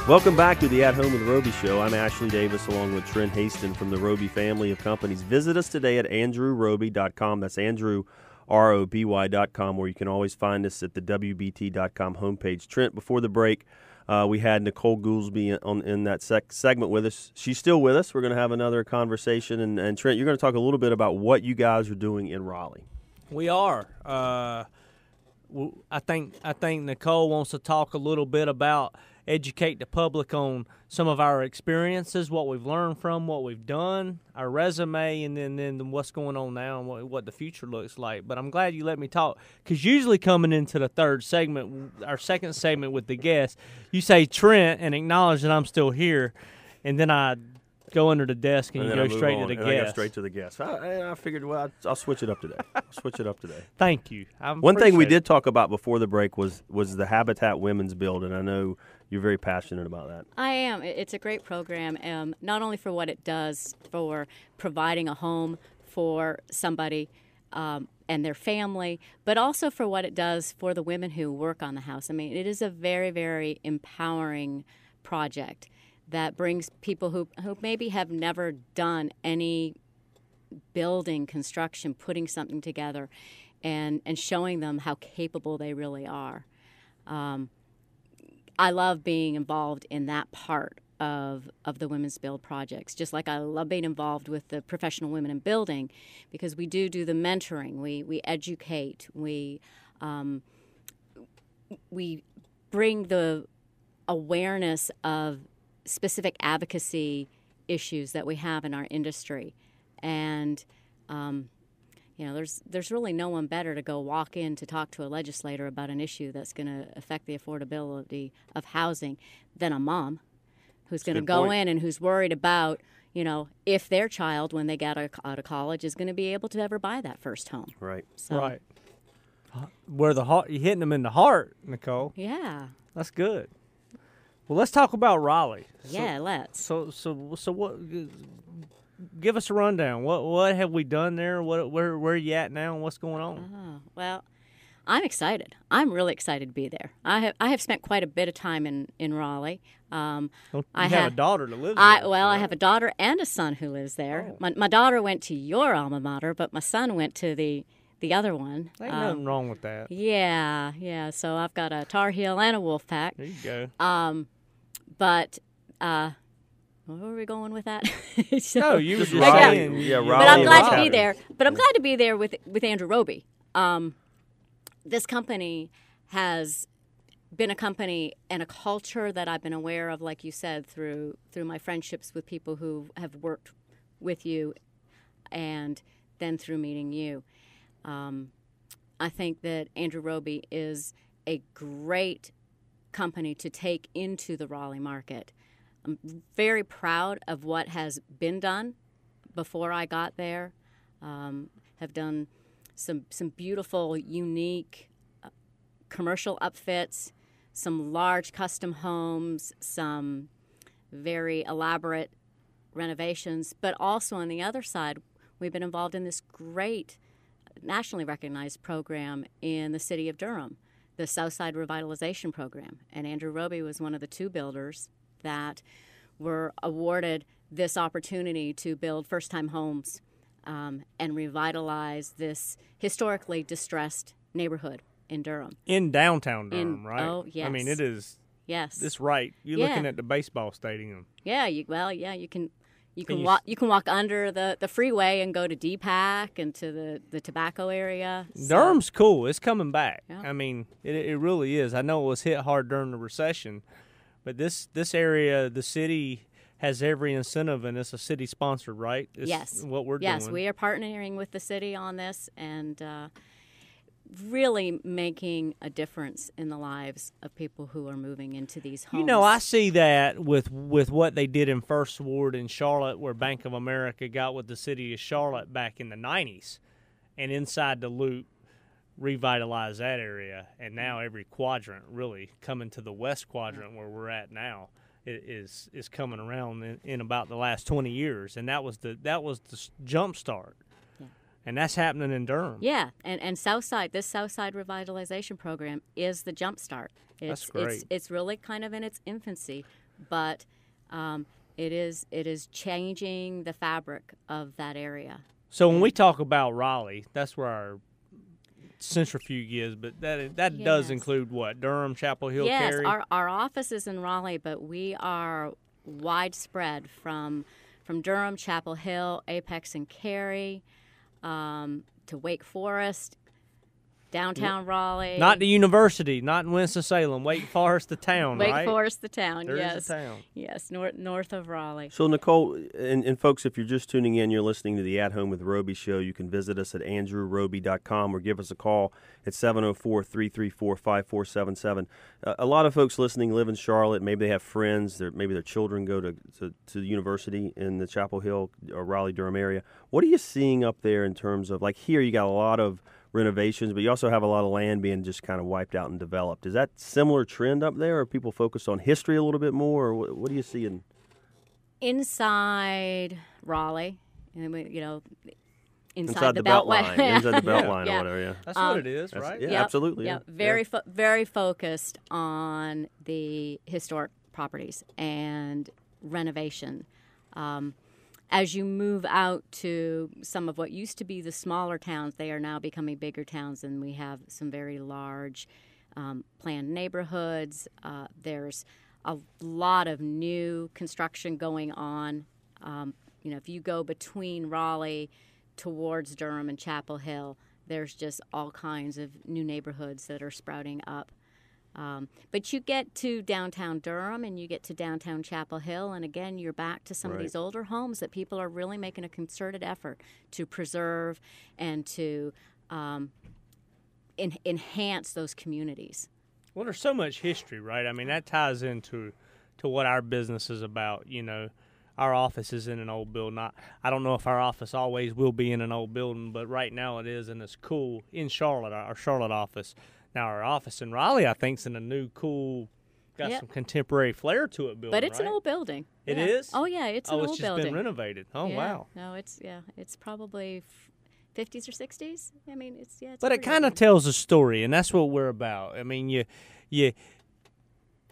Welcome back to the At Home with Roby Show. I'm Ashley Davis along with Trent Haston from the Roby family of companies. Visit us today at andrewroby.com. That's andrewroby.com, where you can always find us at the WBT.com homepage. Trent, before the break, we had Nicole Goolsby in that segment with us. She's still with us. We're going to have another conversation. And Trent, you're going to talk a little bit about what you guys are doing in Raleigh. We are. I think Nicole wants to talk a little bit about educate the public on some of our experiences, what we've learned from, what we've done, our resume, and then what's going on now and what the future looks like. But I'm glad you let me talk, because usually coming into the third segment, our second segment with the guest, you say Trent and acknowledge that I'm still here, and then I go under the desk and you go straight to the guest. I go straight to the guest. I figured, well, I'll switch it up today. Thank you. One thing we did talk about before the break was the Women's Build, and I know you're very passionate about that. I am. It's a great program, not only for what it does for providing a home for somebody and their family, but also for what it does for the women who work on the house. I mean, it is a very, very empowering project that brings people who maybe have never done any building, construction, putting something together, and showing them how capable they really are. I love being involved in that part of the Women's Build projects, just like I love being involved with the Professional Women in Building, because we do the mentoring, we educate, we bring the awareness of specific advocacy issues that we have in our industry. And, there's really no one better to go walk in to talk to a legislator about an issue that's going to affect the affordability of housing than a mom who's going to go in and who's worried about, if their child, when they get out of college, is going to be able to ever buy that first home. Right. So, right. Where the heart, you're hitting them in the heart, Nicole. Yeah. That's good. Well, let's talk about Raleigh. Yeah, let's. So what? Give us a rundown. What have we done there? Where are you at now, and what's going on? Well, I'm excited. I'm really excited to be there. I have spent quite a bit of time in Raleigh. I have a daughter that lives there. I have a daughter and a son who lives there. Oh. My daughter went to your alma mater, but my son went to the other one. Ain't nothing wrong with that. Yeah. So I've got a Tar Heel and a Wolfpack. There you go. But where were we going with that? No, you were just Raleigh. saying. Yeah, Raleigh. But I'm glad to Raleigh. be there. But I'm glad to be there with Andrew Roby. This company has been a company and a culture that I've been aware of, like you said, through my friendships with people who have worked with you, and then through meeting you. I think that Andrew Roby is a great company to take into the Raleigh market. I'm very proud of what has been done before I got there. Have done some beautiful, unique commercial upfits, some large custom homes, some very elaborate renovations. But also on the other side, we've been involved in this great nationally recognized program in the city of Durham, the Southside Revitalization Program. And Andrew Roby was one of the two builders that were awarded this opportunity to build first-time homes and revitalize this historically distressed neighborhood in Durham. In downtown Durham, right? Oh, yes. I mean, it is. Yes. It's right. You're looking at the baseball stadium. Yeah. You can walk under the freeway and go to DPAC and to the tobacco area. Durham's cool. It's coming back. Yeah. I mean, it really is. I know it was hit hard during the recession, but this area, the city has every incentive, and it's a city sponsored, right? Yes. What we're doing. Yes, we are partnering with the city on this and really making a difference in the lives of people who are moving into these homes. I see that with what they did in First Ward in Charlotte, where Bank of America got with the city of Charlotte back in the 90s, and inside the loop revitalized that area. And now every quadrant, really, coming to the west quadrant where we're at now, is coming around in about the last 20 years. And that was the jump start. And that's happening in Durham. Yeah, and Southside, this Southside Revitalization Program is the jump start. That's great. It's really kind of in its infancy but it is changing the fabric of that area. So when we talk about Raleigh, that's where our centrifuge is, but that does Yes. include what? Durham, Chapel Hill, Yes, Cary? our office is in Raleigh, but we are widespread from Durham, Chapel Hill, Apex, and Cary, to Wake Forest, downtown Raleigh. Not the university, not in Winston-Salem. Wake Forest, the town, Wake right? Forest, the town. There yes, is a town. yes, north of Raleigh. So, Nicole, and folks, if you're just tuning in, you're listening to the At Home with Roby show, you can visit us at andrewroby.com or give us a call at 704-334-5477. A lot of folks listening live in Charlotte. Maybe they have friends. Maybe their children go to the university in the Chapel Hill or Raleigh-Durham area. What are you seeing up there in terms of, like here you got a lot of renovations, but you also have a lot of land being just kind of wiped out and developed. Is that similar trend up there, or are people focused on history a little bit more, or what do you see in Inside Raleigh, and inside the belt Beltway. line, inside the belt line Yeah. or whatever? Yeah, That's what it is, right? yeah, Yep, absolutely. Yep. Yeah. Very focused on the historic properties and renovation. As you move out to some of what used to be the smaller towns, they are now becoming bigger towns, and we have some very large planned neighborhoods. There's a lot of new construction going on. If you go between Raleigh towards Durham and Chapel Hill, there's just all kinds of new neighborhoods that are sprouting up. But you get to downtown Durham and you get to downtown Chapel Hill, and again, you're back to some of these older homes that people are really making a concerted effort to preserve and to enhance those communities. Well, there's so much history, right? I mean, that ties into what our business is about. Our office is in an old building. I don't know if our office always will be in an old building, but right now it is, and it's cool in Charlotte, our Charlotte office. Now, our office in Raleigh, I think, is in a new, cool, got some contemporary flair to it building, But it's right? an old building. It Yeah. is? Oh, yeah, it's an old it's just building. been renovated. Oh, Yeah. wow. No, it's probably 50s or 60s. I mean, it's But it pretty kind of old. tells a story, and that's what we're about. I mean,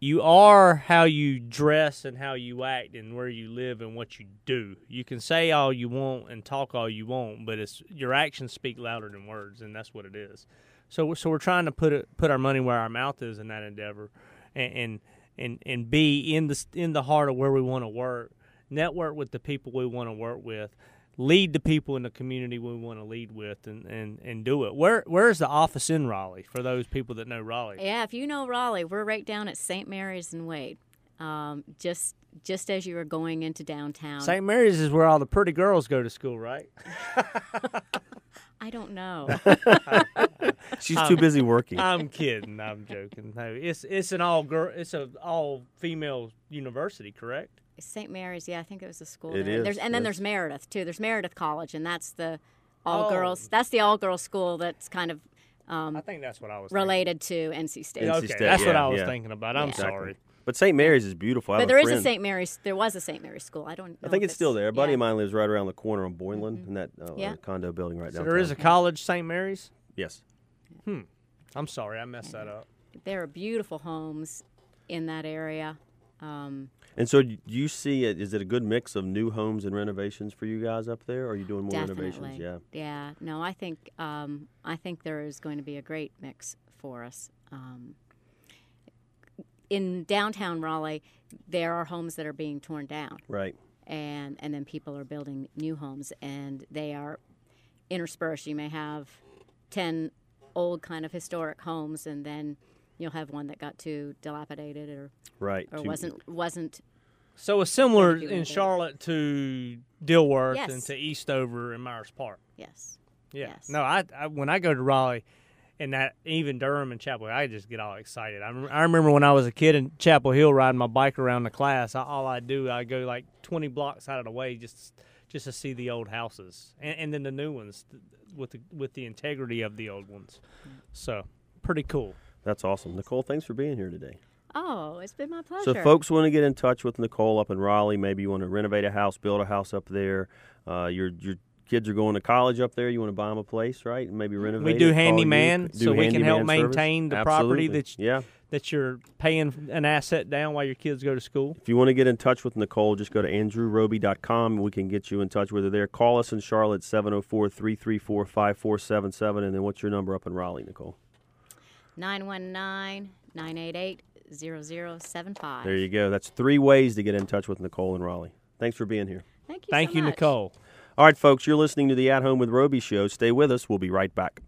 you are how you dress and how you act and where you live and what you do. You can say all you want and talk all you want, but your actions speak louder than words, and that's what it is. So we're trying to put our money where our mouth is in that endeavor, and be in the heart of where we want to work, network with the people we want to work with, lead the people in the community we want to lead with, and do it. Where's the office in Raleigh for those people that know Raleigh? Yeah, if you know Raleigh, we're right down at St. Mary's and Wade, just as you are going into downtown. St. Mary's is where all the pretty girls go to school, right? I don't know. She's too busy working. I'm kidding. I'm joking. No, it's an all female university, correct? St. Mary's, yeah, I think it was a school. It there. is, And then yes. there's Meredith too. There's Meredith College, and that's the all girls. That's the all girls school. That's kind of I think that's what I was related to NC State. NC thinking. Okay, State, that's what yeah, I was yeah. thinking about. I'm Exactly. sorry. But St. Mary's is beautiful. I But have there a is a friend. St. Mary's. There was a St. Mary's school. I don't. I know think if it's still there. A buddy yeah. of mine lives right around the corner on Boylan in that Yeah. condo building right So downtown. there is a college, St. Mary's? Yes. I'm sorry, I messed that up. There are beautiful homes in that area. And so do you see it? Is it a good mix of new homes and renovations for you guys up there? Or are you doing more renovations? Definitely. Yeah. Yeah. No, I think there is going to be a great mix for us. In downtown Raleigh, there are homes that are being torn down, Right. and then people are building new homes, and they are interspersed. You may have 10 old kind of historic homes, and then you'll have one that got too dilapidated or Right. wasn't. So it's similar Thank you, in Lincoln. Charlotte to Dilworth Yes. and to Eastover and Myers Park. Yes. Yeah. Yes. No, I when I go to Raleigh and that even Durham and Chapel Hill, I just get all excited. I remember when I was a kid in Chapel Hill riding my bike around the class, I go like 20 blocks out of the way just to see the old houses and then the new ones with the integrity of the old ones. So, pretty cool. That's awesome. Nicole, thanks for being here today. Oh, it's been my pleasure. So if folks want to get in touch with Nicole up in Raleigh, maybe you want to renovate a house, build a house up there, you're kids are going to college up there, you want to buy them a place, right? And maybe renovate We do it, call handyman, you, so we can help handyman service. maintain the property Absolutely. that you're paying an asset down while your kids go to school. If you want to get in touch with Nicole, just go to andrewroby.com. We can get you in touch with her there. Call us in Charlotte, 704-334-5477. And then what's your number up in Raleigh, Nicole? 919-988-0075. There you go. That's 3 ways to get in touch with Nicole in Raleigh. Thanks for being here. Thank you Thank so you, much. Nicole. All right, folks, you're listening to the At Home with Roby show. Stay with us. We'll be right back.